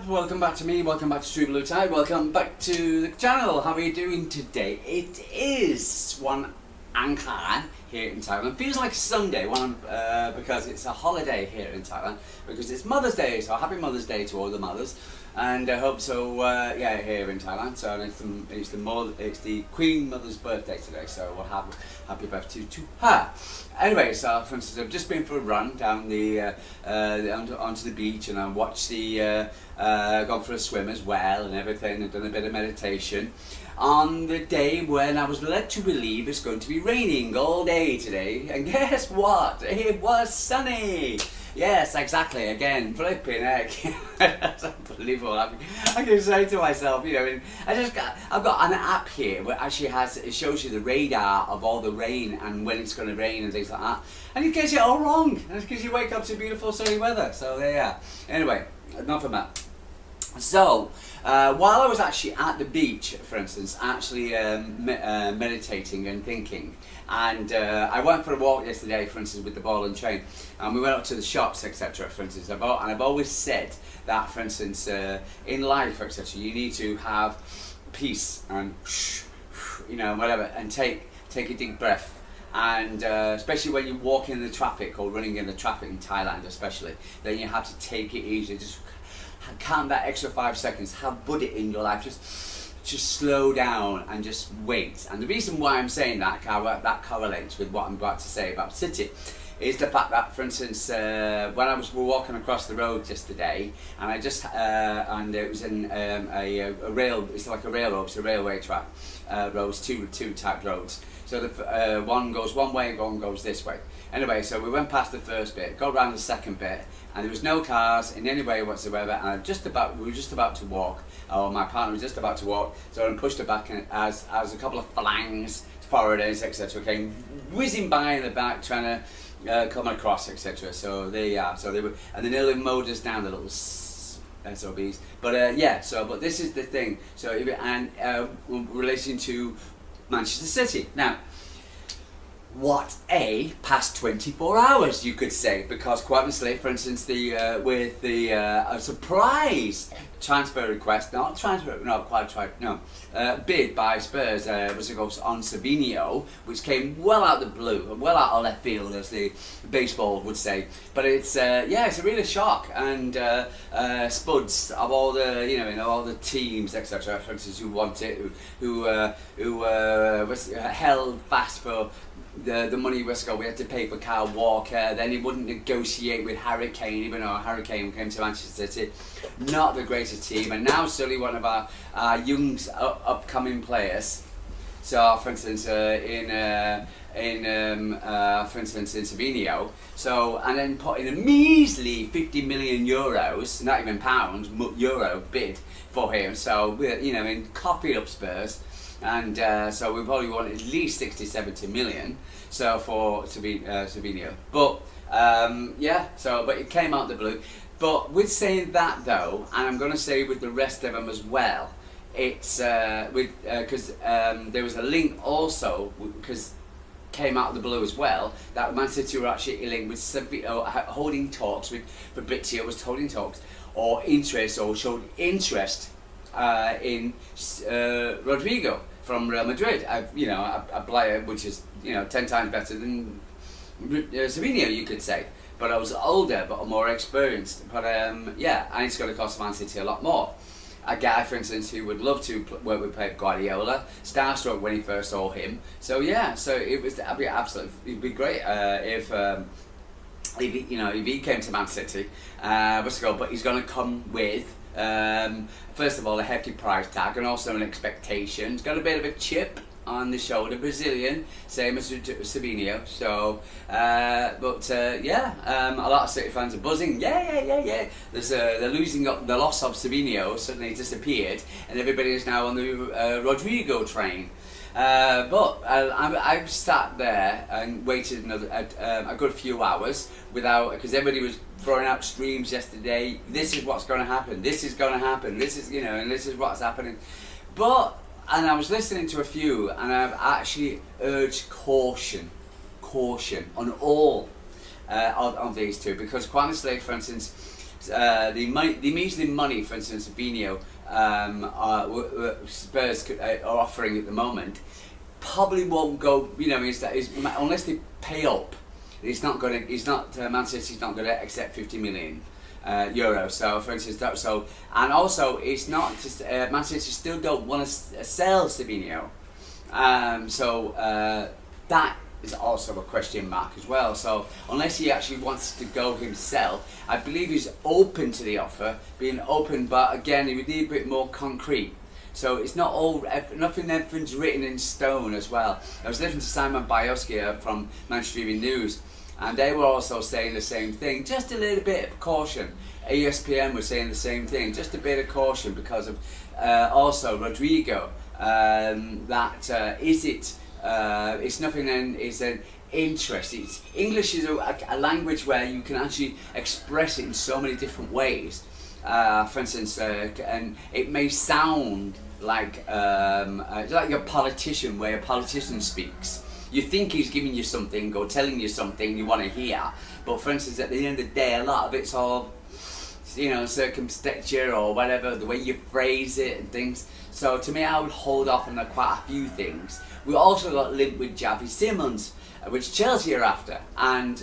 welcome back to me, welcome back to True Blue Tide, welcome back to the channel. How are you doing today? It is one Angkhan here in Thailand. Feels like Sunday because it's a holiday here in Thailand, because it's Mother's Day, so happy Mother's Day to all the mothers. And I hope so, yeah, here in Thailand. So it's the Queen Mother's birthday today, so we'll have happy birthday to her. Anyway, so for instance, I've just been for a run down the onto the beach, and I watched gone for a swim as well and everything, and done a bit of meditation on the day when I was led to believe it's going to be raining all day today. And guess what? It was sunny. Yes, exactly. Again, flipping heck. That's unbelievable. I can say to myself, you know, and I've got an app here where actually it shows you the radar of all the rain and when it's going to rain and things like that. And it gets it all wrong. And it's because you wake up to beautiful sunny weather. So there you are. Anyway, enough of that. So, while I was actually at the beach, for instance, actually meditating and thinking, and I went for a walk yesterday, for instance, with the ball and chain, and we went up to the shops, etc., for instance, and I've always said that, for instance, in life, etc., you need to have peace and, you know, whatever, and take a deep breath. And especially when you're walking in the traffic or running in the traffic in Thailand especially, then you have to take it easy. Just count that extra 5 seconds, have Buddha in your life, just slow down and just wait. And the reason why I'm saying that correlates with what I'm about to say about City, is the fact that, for instance, when we were walking across the road yesterday, and and it was in it's like a railroad, it's a railway track, roads, two type roads. So the one goes one way and one goes this way. Anyway, so we went past the first bit, got around the second bit, and there was no cars in any way whatsoever, and we were just about to walk, or my partner was just about to walk, so I pushed her back, and as a couple of Falangs, foreigners, etc., came whizzing by in the back trying to come across, etc. So they were, and they nearly mowed us down, the little SOBs. But yeah, but this is the thing. So relating to Manchester City now. What a past 24 hours, you could say, because quite honestly, for instance, with the surprise transfer request, bid by Spurs was on Savinho, which came well out of the blue, well out of left field, as the baseball would say. But it's it's a real shock, and Spuds of all all the teams, etc., for instance, who want it, who was held fast for the money we had to pay for Kyle Walker. Then he wouldn't negotiate with Harry Kane, even though Harry Kane came to Manchester City, not the greatest team, and now suddenly one of our young upcoming players. So, for instance, in Savinho, so, and then put in a measly 50 million euros, not even pounds, euro bid for him. So we're in coffee up Spurs. And so we probably want at least 60-70 million, so for Savinho. But but it came out the blue. But with saying that though, and I'm going to say with the rest of them as well, it's because there was a link also, because came out of the blue as well, that Man City were actually linked with holding talks with Fabrizio was holding talks or showed interest in Rodrigo from Real Madrid, a player which is 10 times better than Savinho, you could say, but I was older but more experienced. But and it's going to cost Man City a lot more. A guy, for instance, who would love to work with Pep Guardiola, starstruck when he first saw him. So it'd be great if he came to Man City. But he's going to come with, first of all, a hefty price tag and also an expectation. He's got a bit of a chip on the shoulder, Brazilian, same as Savinho. So, a lot of City fans are buzzing. Yeah. They're losing up the loss of Savinho suddenly disappeared, and everybody is now on the Rodrigo train. But I've sat there and waited a good few hours because everybody was throwing out streams yesterday. This is what's going to happen. This is going to happen. This is and this is what's happening. And I was listening to a few, and I've actually urged caution on all of these two, because quite honestly, for instance, the measly money, for instance, Vino Spurs are offering at the moment, probably won't go. You know, unless they pay up, it's not going to. It's not Man City's not going to accept 50 million. Euro. So, for instance, and also it's not just Man City still don't want to sell Savinho. That is also a question mark as well. So, unless he actually wants to go himself, I believe he's open to the offer, being open, but again, he would need a bit more concrete. So it's not all, everything's written in stone as well. I was listening to Simon Bioski from Manchester Evening News, and they were also saying the same thing, just a little bit of caution. ESPN was saying the same thing, just a bit of caution because of also Rodrigo. It's nothing, it's an interest. English is a language where you can actually express it in so many different ways. For instance, and it may sound like a politician, where a politician speaks. You think he's giving you something or telling you something you want to hear, but for instance, at the end of the day, a lot of it's all, you know, circumstantial or whatever, the way you phrase it and things. So to me, I would hold off on quite a few things. We also got linked with Xavi Simons, which Chelsea are after, and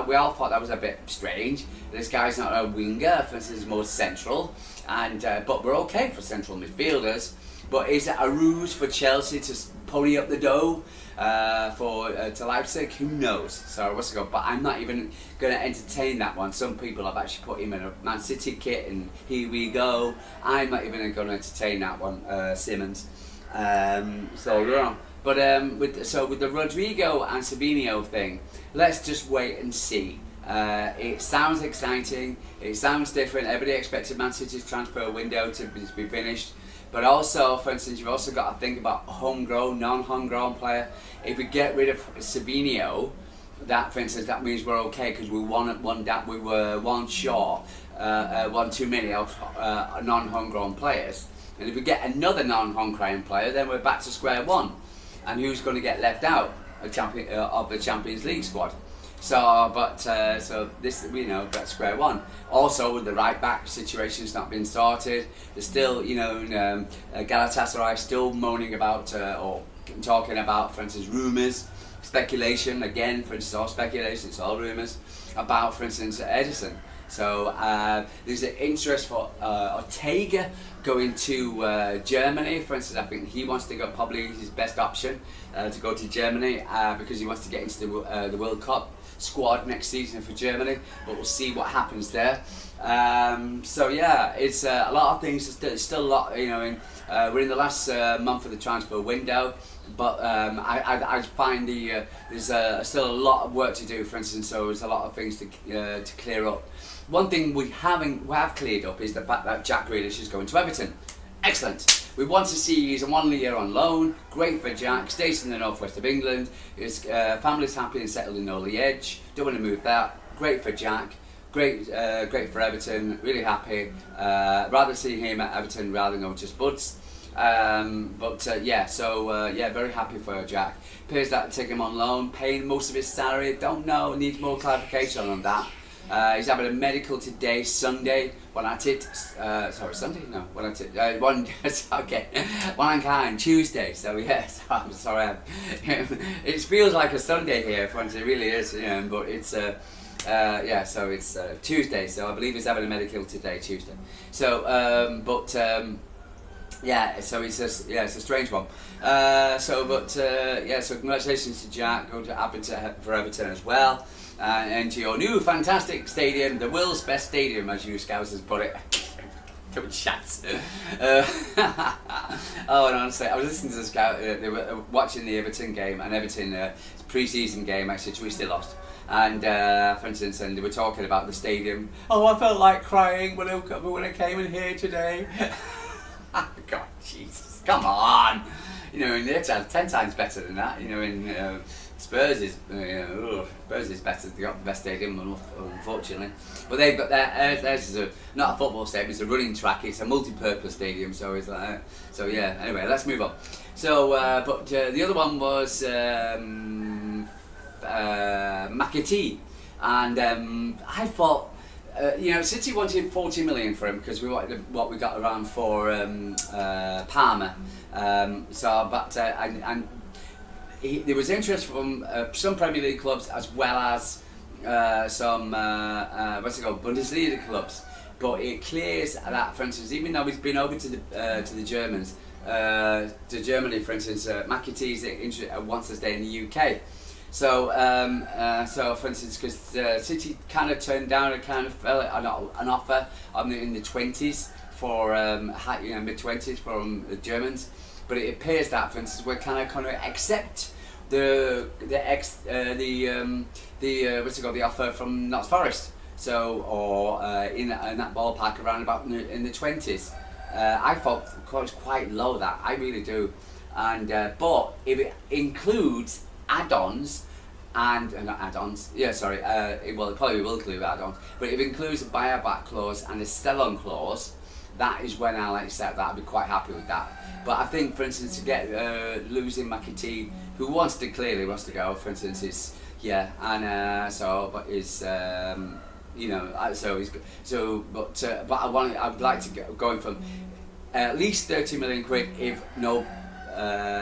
we all thought that was a bit strange. This guy's not a winger, for instance, more central, and but we're okay for central midfielders. But is it a ruse for Chelsea to pony up the dough to Leipzig? Who knows? So what's it go? But I'm not even going to entertain that one. Some people have actually put him in a Man City kit, and here we go. I'm not even going to entertain that one, Simmons. So yeah. But with the Rodrigo and Savinho thing, let's just wait and see. It sounds exciting. It sounds different. Everybody expected Man City's transfer window to be finished. But also, for instance, you've also got to think about homegrown, non-homegrown player. If we get rid of Savinho, that, for instance, that means we're okay because we were one short, one too many of non-homegrown players. And if we get another non-homegrown player, then we're back to square one. And who's going to get left out of the Champions League squad? So this, you know, that's square one. Also, with the right back situation's not been sorted. There's still, you know, Galatasaray still moaning about or talking about, for instance, rumours, speculation. Again, for instance, all speculation, it's all rumours about, for instance, Edison. So there's an interest for Ortega going to Germany. For instance, I think he wants to go, probably his best option to go to Germany because he wants to get into the World Cup squad next season for Germany. But we'll see what happens there. So yeah, it's a lot of things. There's still a lot, you know. We're in the last month of the transfer window. But I find there's still a lot of work to do, for instance, so there's a lot of things to clear up. One thing we have cleared up is the fact that Jack Grealish is going to Everton. Excellent. We want to see he's 1 year on loan. Great for Jack. Stays in the northwest of England. His family's happy and settled in Oley Edge. Don't want to move that. Great for Jack. Great for Everton. Really happy. Rather see him at Everton rather than go to Spurs. Very happy for Jack. Appears that take him on loan, paying most of his salary. Don't know, need more clarification on that. He's having a medical today, Sunday. One at it. Sunday? No, one at it. One kind, Tuesday. So yes, I'm sorry. It feels like a Sunday here, for once it really is. But it's so it's Tuesday. So I believe he's having a medical today, Tuesday. So so it's a strange one. So congratulations to Jack, going to Everton for Everton as well, and to your new fantastic stadium, the world's best stadium, as you Scousers put it. Don't chat. Oh, and honestly, I was listening to the Scout. They were watching the Everton game, and Everton pre-season game actually, we still lost. And for instance, and they were talking about the stadium. Oh, I felt like crying when I came in here today. God, Jesus, come on! You know, in their 10 times better than that. You know, in Spurs is better. They got the best stadium, unfortunately. But they've got theirs is not a football stadium. It's a running track. It's a multi-purpose stadium. So it's like so. Yeah. Anyway, let's move on. So, the other one was Macatee, and I thought. City wanted 40 million for him because we wanted what we got around for Palmer. There was interest from some Premier League clubs as well as some Bundesliga clubs. But it clears that, for instance, even though he's been over to the Germans, to Germany, for instance, Macatee wants to stay in the UK. So, for instance, because City kind of turned down an offer in the 20s for mid-20s from the Germans, but it appears that, for instance, we're kind of accept the offer from Notts Forest. So, or in that ballpark around about in the 20s. I thought it was quite low, that I really do, and but if it includes add-ons and not add-ons, it probably will include add-ons, but if it includes a buyout clause and a sell-on clause, that is when I'll accept that. I'd be quite happy with that. But I think, for instance, to get losing Macatee, who clearly wants to go, for instance, is I'd like to get going from at least 30 million quid if no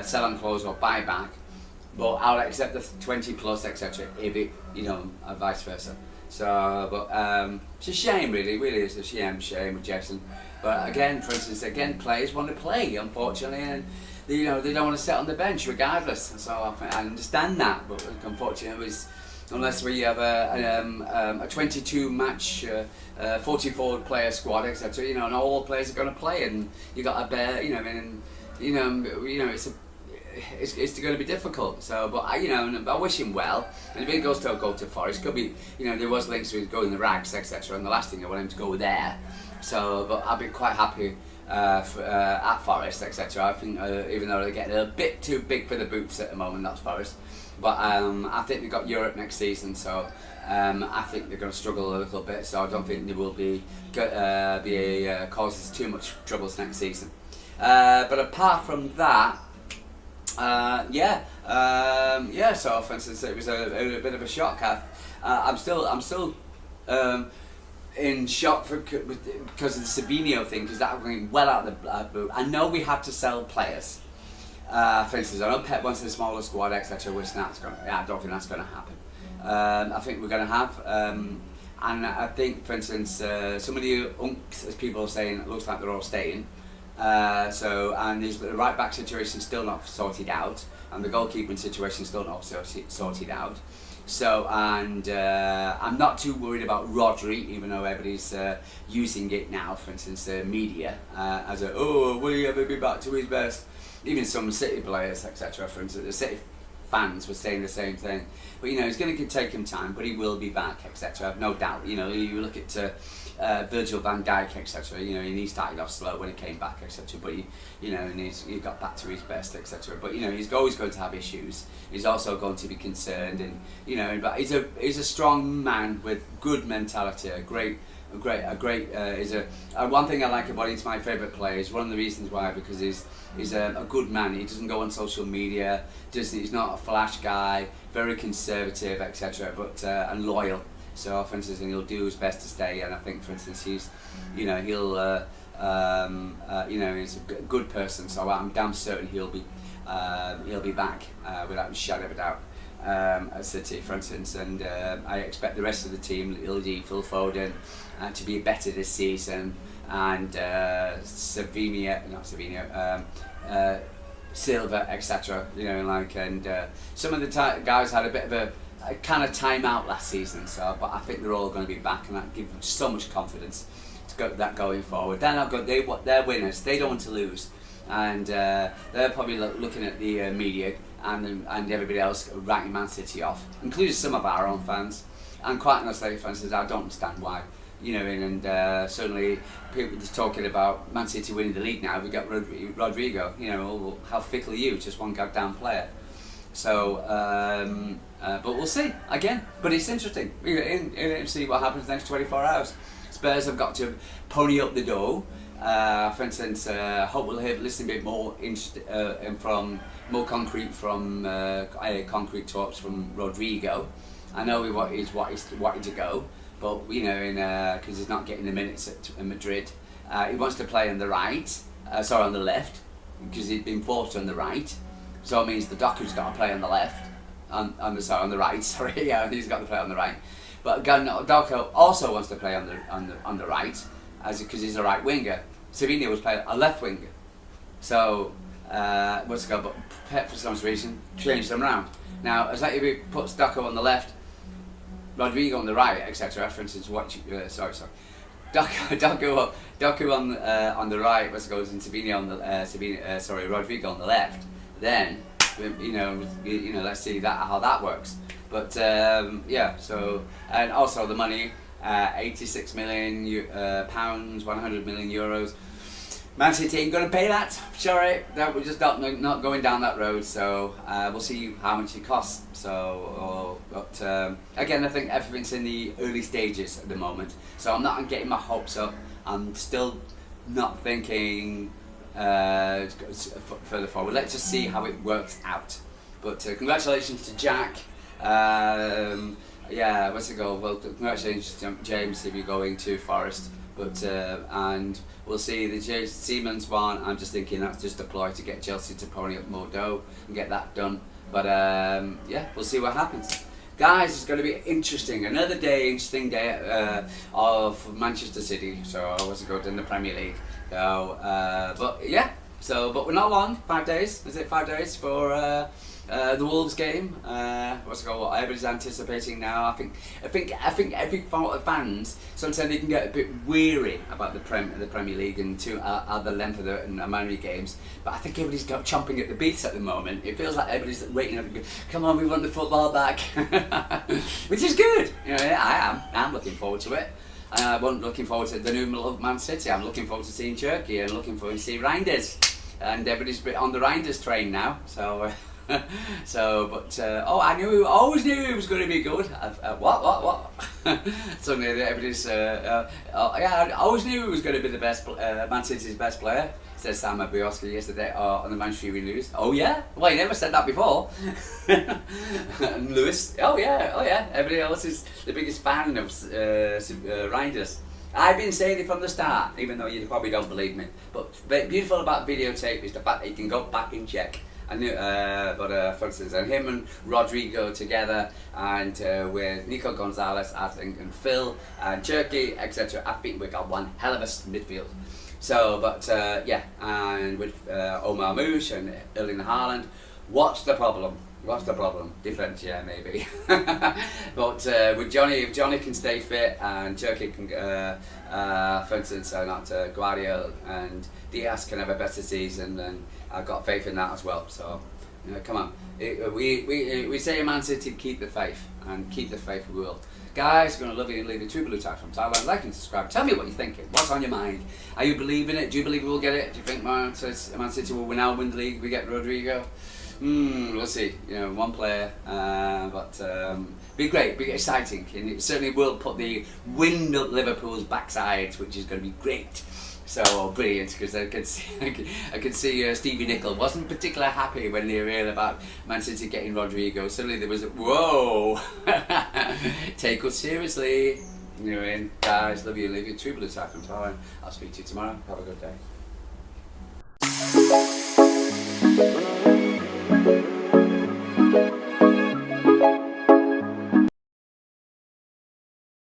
sell-on clause or buyback, but I'll accept the 20 plus, etc. if it, vice versa. So, but it's a shame, really is a shame with Jason. But again, for instance, players want to play, unfortunately, and they don't want to sit on the bench regardless. So I understand that, but unfortunately, it was. Unless we have a 22 match, 44 player squad, etc. And all the players are going to play, and you got a bear, it's going to be difficult. So, but I wish him well. And if he goes to go to Forrest, could be, there was links to go in the rags, etc. And the last thing I want him to go there. So, but I'd be quite happy at Forrest, etc. I think even though they're getting a bit too big for the boots at the moment, that's Forrest. But I think they've got Europe next season, so I think they're going to struggle a little bit. So I don't think they will be causes too much troubles next season. But apart from that, So for instance, it was a bit of a shock. I'm still in shock because of the Savinho thing, because that went well out of the blue. I know we had to sell players. For instance, I know Pep wants a smaller squad, etc. I don't think that's going to happen. I think we're going to have, and I think, for instance, some of the unks, as people are saying, it looks like they're all staying. And there's the right back situation still not sorted out, and the goalkeeping situation still not sorted out. So, and I'm not too worried about Rodri, even though everybody's using it now, for instance, media, as will he ever be back to his best? Even some City players, etc. For instance, the City fans were saying the same thing. But it's going to take him time, but he will be back, etc. I've no doubt. You look at Virgil van Dijk, etc. And he started off slow when he came back, etc. But and he got back to his best, etc. But he's always going to have issues. He's also going to be concerned, and but he's a strong man with good mentality, one thing I like about him, he's my favourite player. He's one of the reasons why, because he's a good man. He doesn't go on social media. He's not a flash guy. Very conservative, etc. But and loyal. So, for instance, he'll do his best to stay. And I think, for instance, he's he's a good person. So I'm damn certain he'll be back without a shadow of a doubt. At City, for instance, and I expect the rest of the team, Ildi, Phil Foden, to be better this season, and Silva, etc. And some of the guys had a bit of a kind of time out last season, but I think they're all going to be back, and that gives them so much confidence to go that going forward. They're not good. They're winners. They don't want to lose, and they're probably looking at the media and everybody else writing Man City off, including some of our own fans. And quite honestly, for instance, I don't understand why. Certainly people just talking about Man City winning the league now. We got Rodrigo. How fickle are you? Just one goddamn player. So, but we'll see again. But it's interesting. We'll see what happens next 24 hours. Spurs have got to pony up the dough. For instance, hope we'll listen a bit more from more concrete from concrete talks from Rodrigo. I know he's wanting to go, but you know, because he's not getting the minutes at Madrid. He wants to play on the right, sorry, on the left, because he's been forced on the right. So it means the Doku's got to play on the left, on the right. Sorry, yeah, he's got to play on the right. But Doku also wants to play on the right, because he's a right winger. Savini was playing a left winger. So but Pep for some reason changed them around. Now, as like if he puts Doku on the left, Rodrigo on the right, etc. For instance, Doku on the right, and Savini on the Rodrigo on the left. Then you know, let's see how that works. But yeah, so, and also the money, 86 million pounds, 100 million euros. Man City ain't going to pay that. Sorry, we're just not going down that road. So we'll see how much it costs. So, but again, I think everything's in the early stages at the moment. So I'm not getting my hopes up. I'm still not thinking further forward. Let's just see how it works out. But congratulations to Jack. Yeah, what's it go? Well, congratulations to James if you're going to Forrest. But and we'll see the Siemens one. I'm just thinking that's just a ploy to get Chelsea to pony up more dough and get that done. But yeah, we'll see what happens. Guys, it's going to be interesting. Another interesting day of Manchester City. So I was going in the Premier League. So, but yeah. So, but we're not long. 5 days. Is it 5 days for the Wolves game? What everybody's anticipating now. I think every fans sometimes they can get a bit weary about the Premier League and the length of the amount of games. But I think everybody's chomping at the beats at the moment. It feels like everybody's waiting up. Come on, we want the football back, which is good. You know, I'm looking forward to it. I'm looking forward to the new Man City. I'm looking forward to seeing Turkey and looking forward to seeing Reinders. And everybody's on the Reinders train now. So, I always knew it was going to be good. What? Suddenly everybody's, yeah, I always knew he was going to be the best, Man City's best player. Said Sam Abiosky yesterday on the Manchester News. Oh yeah? Well, he never said that before. And Lewis, oh yeah. Everybody else is the biggest fan of Reinders. I've been saying it from the start, even though you probably don't believe me. But beautiful about videotape is the fact that you can go back and check. I knew, for instance, and him and Rodrigo together, and with Nico Gonzalez, I think, and Phil and Turkey, etc. I think we got one hell of a midfield. So, but yeah, and with Omar Mouche and Erling Haaland, what's the problem? What's the problem? Defence, yeah, maybe. But with Johnny, if Johnny can stay fit and Turkey can, for instance, Guardiola and Diaz can have a better season, then I've got faith in that as well. So, you know, come on. We say in Man City, keep the faith, and keep the faith we will. Guys, going to love you and leave a true blue tag from Thailand. Like and subscribe. Tell me what you're thinking. What's on your mind? Are you believing it? Do you believe we'll get it? Do you think Man City will win the league? We get Rodrigo? We'll see. You know, one player, but be great, be exciting, and it certainly will put the wind up Liverpool's backside, which is going to be great. So brilliant, because I could see Stevie Nicol wasn't particularly happy when they heard about Man City getting Rodrigo. Suddenly there was a whoa, take us seriously. You know, guys, love you, leave you, true blue tag from Thailand. I'll speak to you tomorrow. Have a good day.